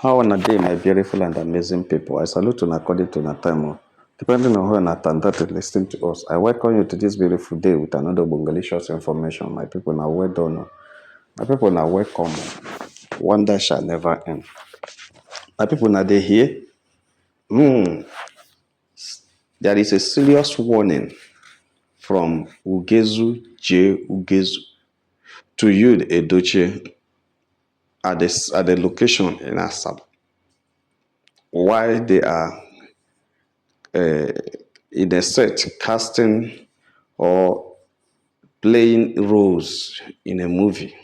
How on a day, my beautiful and amazing people. I salute you according to your time. Depending on who you attend to listen to us, I welcome you to this beautiful day with another Bongalicious information. My people now well done. My people now welcome. Wonder shall never end. My people now they here. There is a serious warning from Ugezu to you, Edochie, at the location in Assam. Why they are in a set casting or playing roles in a movie.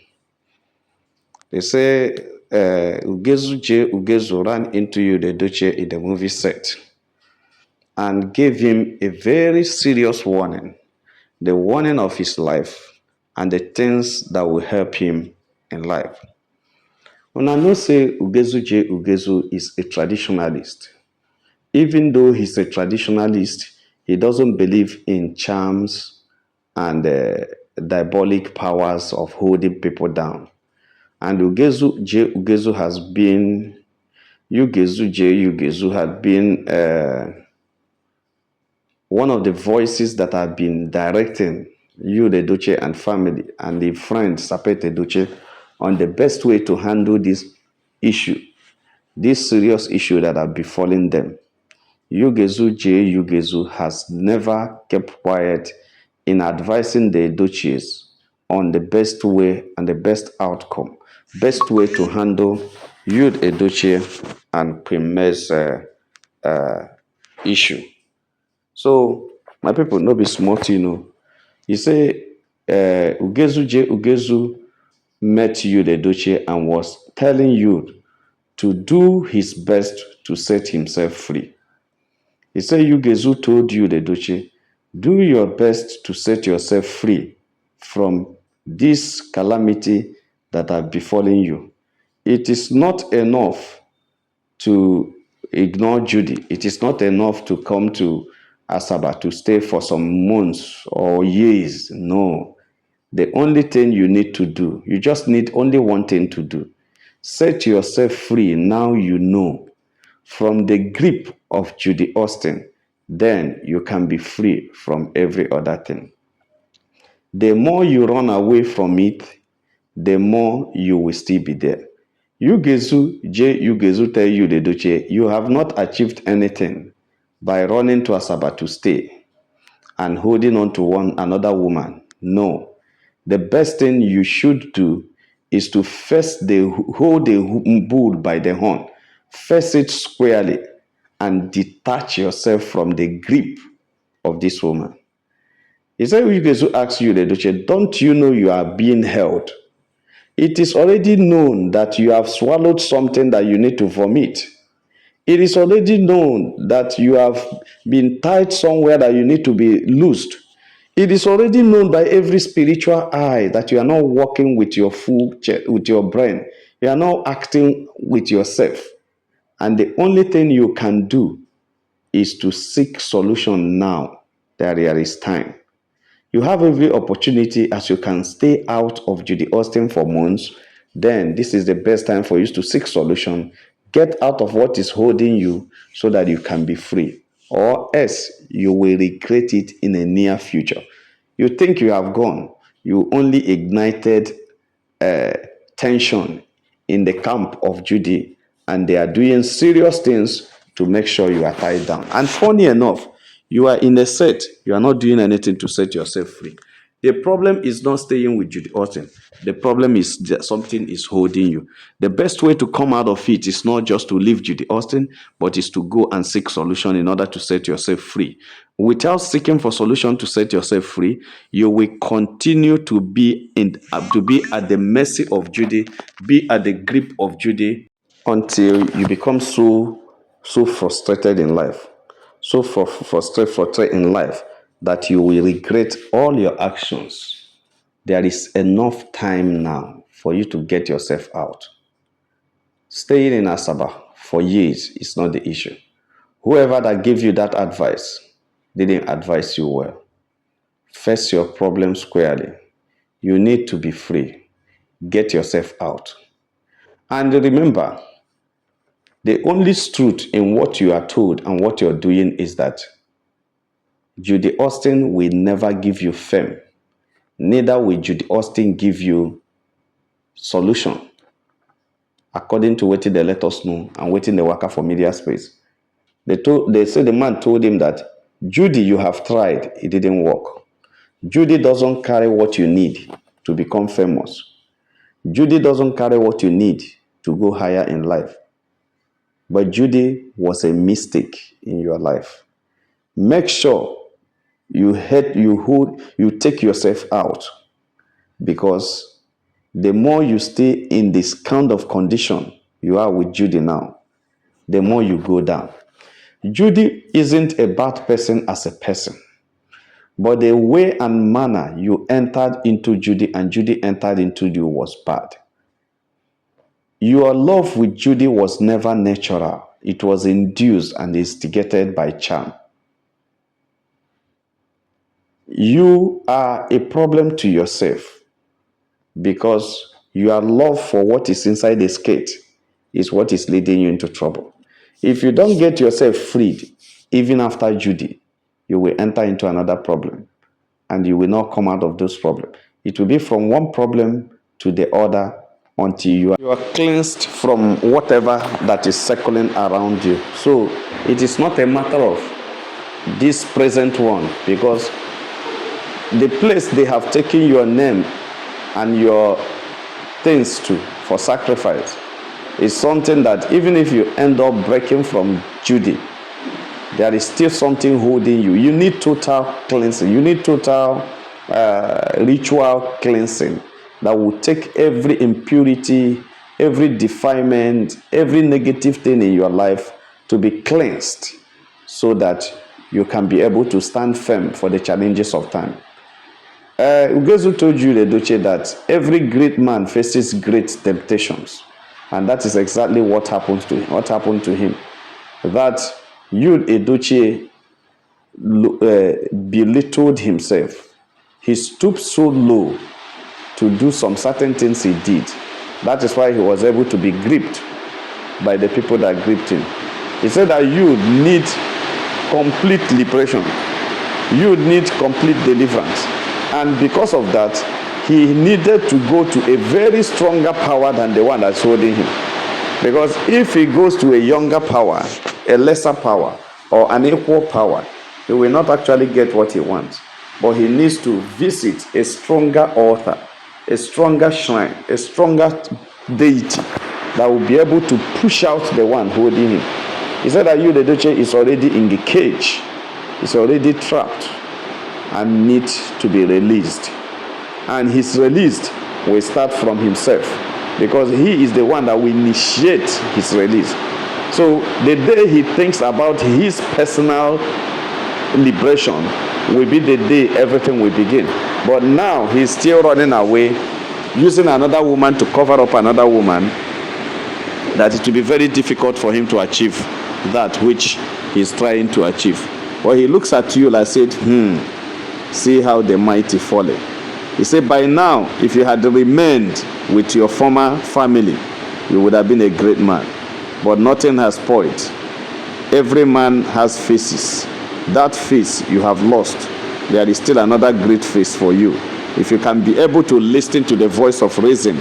They say Ugezu ran into Edochie in the movie set and gave him a very serious warning, the warning of his life and the things that will help him in life. When I know say Ugezu is a traditionalist, even though he's a traditionalist, he doesn't believe in charms and diabolic powers of holding people down. And Ugezu has been, Ugezu had been one of the voices that have been directing you, the Edochie and family, and the friend Sapet Edochie on the best way to handle this issue, this serious issue that are befalling them. Ugezu has never kept quiet in advising the Edochies on the best way and the best outcome, best way to handle Yud Edochie and Prime's issue. So, my people, no be smart, you know. You say Ugezu met you, the Edochie, and was telling you to do his best to set himself free. He said Ugezu told you, the Edochie, do your best to set yourself free from this calamity that are befalling you. It is not enough to ignore Judy. It is not enough to come to Asaba to stay for some months or years. No. The only thing you need to do, you just need only one thing to do. Set yourself free now you know from the grip of Judy Austin. Then you can be free from every other thing. The more you run away from it, the more you will still be there. Ugezu tell you, the Edochie, you have not achieved anything by running to Asaba to stay and holding on to one another woman. No. The best thing you should do is to hold the bull by the horn, face it squarely, and detach yourself from the grip of this woman. He said, Ugezu asks you, the Edochie, don't you know you are being held? It is already known that you have swallowed something that you need to vomit. It is already known that you have been tied somewhere that you need to be loosed. It is already known by every spiritual eye that you are not working with your full chest, with your brain. You are not acting with yourself. And the only thing you can do is to seek solution now that there is time. You have every opportunity as you can stay out of Judy Austin for months. Then this is the best time for you to seek solution. Get out of what is holding you so that you can be free. Or else you will regret it in the near future. You think you have gone. You only ignited tension in the camp of Judy, and they are doing serious things to make sure you are tied down. And funny enough, you are in a set, you are not doing anything to set yourself free. The problem is not staying with Judy Austin. The problem is that something is holding you. The best way to come out of it is not just to leave Judy Austin, but is to go and seek solution in order to set yourself free. Without seeking for solution to set yourself free, you will continue to be at the mercy of Judy, be at the grip of Judy until you become so frustrated in life, so frustrated in life that you will regret all your actions. There is enough time now for you to get yourself out. Staying in Asaba for years is not the issue. Whoever that gave you that advice didn't advise you well. Face your problem squarely. You need to be free. Get yourself out. And remember, The only truth in what you are told and what you're doing is that Judy Austin will never give you fame. Neither will Judy Austin give you solution. According to what they let us know and waiting the worker for media space. They say the man told him that, Judy, you have tried, it didn't work. Judy doesn't carry what you need to become famous. Judy doesn't carry what you need to go higher in life. But Judy was a mistake in your life. Make sure you take yourself out, because the more you stay in this kind of condition you are with Judy now, the more you go down. Judy isn't a bad person as a person, but the way and manner you entered into Judy and Judy entered into you was bad. Your love with Judy was never natural. It was induced and instigated by charm. You are a problem to yourself, because your love for what is inside the skate is what is leading you into trouble. If you don't get yourself freed, even after Judy, you will enter into another problem, and you will not come out of those problems. It will be from one problem to the other until you are cleansed from whatever that is circling around you. So it is not a matter of this present one, because the place they have taken your name and your things to for sacrifice is something that even if you end up breaking from Judy, there is still something holding you. You need total cleansing. You need total ritual cleansing that will take every impurity, every defilement, every negative thing in your life to be cleansed, so that you can be able to stand firm for the challenges of time. Ugezu told you, Edochie, that every great man faces great temptations, and that is exactly what happened to him. That you, Edochie, belittled himself. He stooped so low to do some certain things he did. That is why he was able to be gripped by the people that gripped him. He said that you need complete liberation. You need complete deliverance. And because of that, he needed to go to a very stronger power than the one that's holding him. Because if he goes to a younger power, a lesser power, or an equal power, he will not actually get what he wants. But he needs to visit a stronger altar, a stronger shrine, a stronger deity that will be able to push out the one holding him. He said that you, the Edochie, is already in the cage. It's already trapped and needs to be released. And his release will start from himself, because he is the one that will initiate his release. So the day he thinks about his personal liberation will be the day everything will begin. But now he's still running away, using another woman to cover up another woman, that it will be very difficult for him to achieve that which he's trying to achieve. But he looks at you like said, see how the mighty fallen. He said, by now, if you had remained with your former family, you would have been a great man. But nothing has spoiled. Every man has faces. That face you have lost, there is still another great face for you. If you can be able to listen to the voice of reason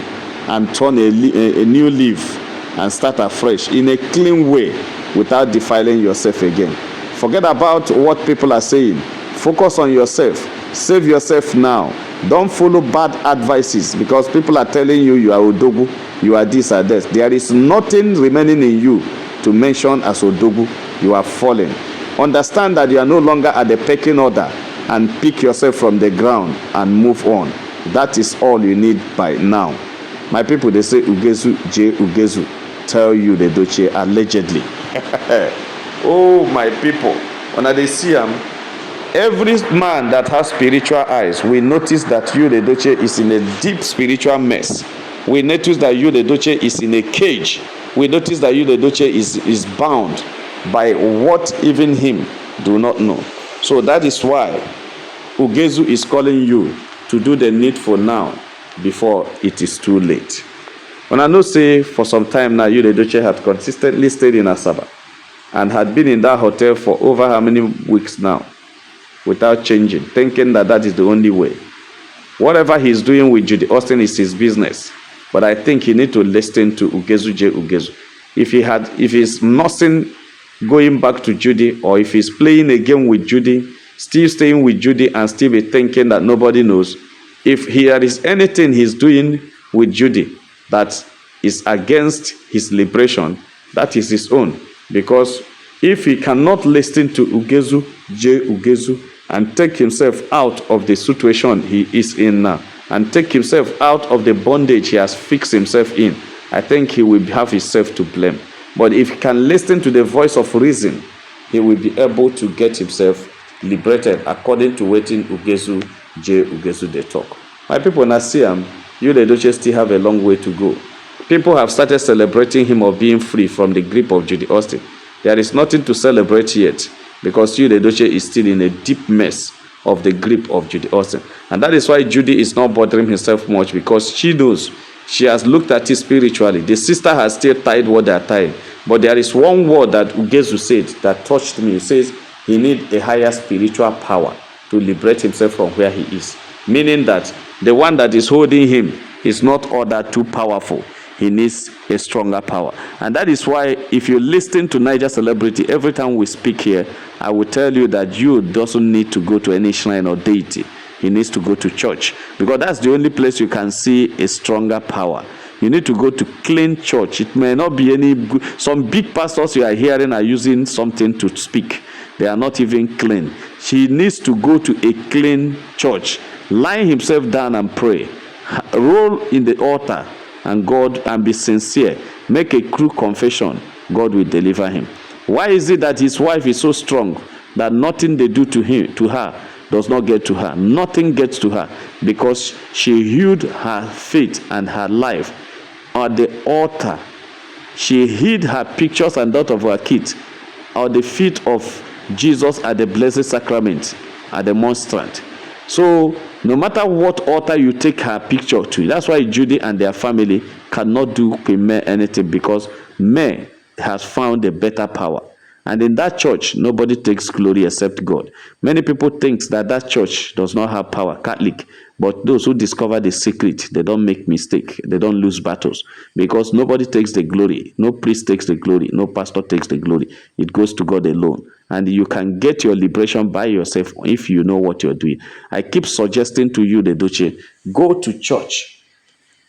and turn a new leaf and start afresh in a clean way without defiling yourself again. Forget about what people are saying. Focus on yourself. Save yourself now. Don't follow bad advices, because people are telling you you are Odogu, you are this or that. There is nothing remaining in you to mention as Odogu. You are fallen. Understand that you are no longer at the pecking order, and pick yourself from the ground and move on. That is all you need by now. My people, they say Ugezu, Ugezu, tell you the Edochie allegedly. Oh, my people, when they see him, every man that has spiritual eyes will notice that you, the Edochie, is in a deep spiritual mess. We notice that you, the Edochie, is in a cage. We notice that you, the Edochie, is bound by what even him do not know. So that is why Ugezu is calling you to do the needful now before it is too late. When I know say for some time now, you the Edochie had consistently stayed in Asaba and had been in that hotel for over how many weeks now without changing, thinking that that is the only way. Whatever he's doing with Judy Austin is his business. But I think he need to listen to Ugezu J. Ugezu. If he's nursing going back to Judy, or if he's playing a game with Judy, still staying with Judy and still be thinking that nobody knows, if there is anything he's doing with Judy that is against his liberation, that is his own. Because if he cannot listen to Ugezu J. Ugezu and take himself out of the situation he is in now, and take himself out of the bondage he has fixed himself in, I think he will have himself to blame. But if he can listen to the voice of reason, he will be able to get himself liberated according to waiting Ugezu J. Ugezu they talk. My people, now see him, you the Edochie still have a long way to go. People have started celebrating him of being free from the grip of Judy Austin. There is nothing to celebrate yet, because you the Edochie is still in a deep mess of the grip of Judy Austin. And that is why Judy is not bothering herself much, because she knows, she has looked at it spiritually. The sister has still tied what they are tying. But there is one word that Ugezu said that touched me. He says he needs a higher spiritual power to liberate himself from where he is. Meaning that the one that is holding him is not all that too powerful. He needs a stronger power. And that is why if you listen to Niger Celebrity, every time we speak here, I will tell you that you doesn't need to go to any shrine or deity. He needs to go to church, because that's the only place you can see a stronger power. You need to go to clean church. It may not be any, some big pastors you are hearing are using something to speak. They are not even clean. He needs to go to a clean church, lie himself down and pray, roll in the altar, and God, and be sincere, make a true confession. God will deliver him. Why is it that his wife is so strong that nothing they do to her does not get to her? Nothing gets to her, because she hid her faith and her life at the altar. She hid her pictures and that of her kids at the feet of Jesus at the Blessed Sacrament, at the monstrance. So no matter what altar you take her picture to, that's why Judy and their family cannot do May anything, because May has found a better power. And in that church, nobody takes glory except God. Many people think that that church does not have power, Catholic. But those who discover the secret, they don't make mistake. They don't lose battles. Because nobody takes the glory. No priest takes the glory. No pastor takes the glory. It goes to God alone. And you can get your liberation by yourself if you know what you're doing. I keep suggesting to you, the Edochie, go to church.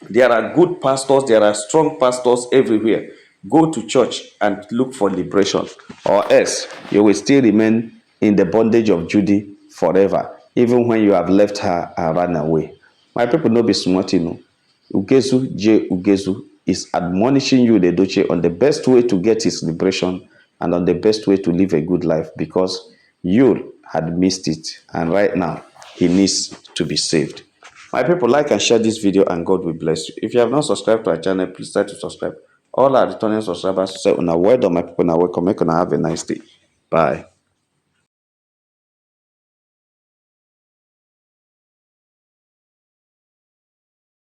There are good pastors. There are strong pastors everywhere. Go to church and look for liberation, or else you will still remain in the bondage of Judy forever, even when you have left her and run away. My people, no be smart, you know. Ugezu J. Ugezu is admonishing you, the Edochie, on the best way to get his liberation and on the best way to live a good life, because you had missed it, and right now he needs to be saved. My people, like and share this video, and God will bless you. If you have not subscribed to our channel, please try to subscribe. All our returning subscribers say, "Una well done, my people. Now welcome. Make una have a nice day. Bye."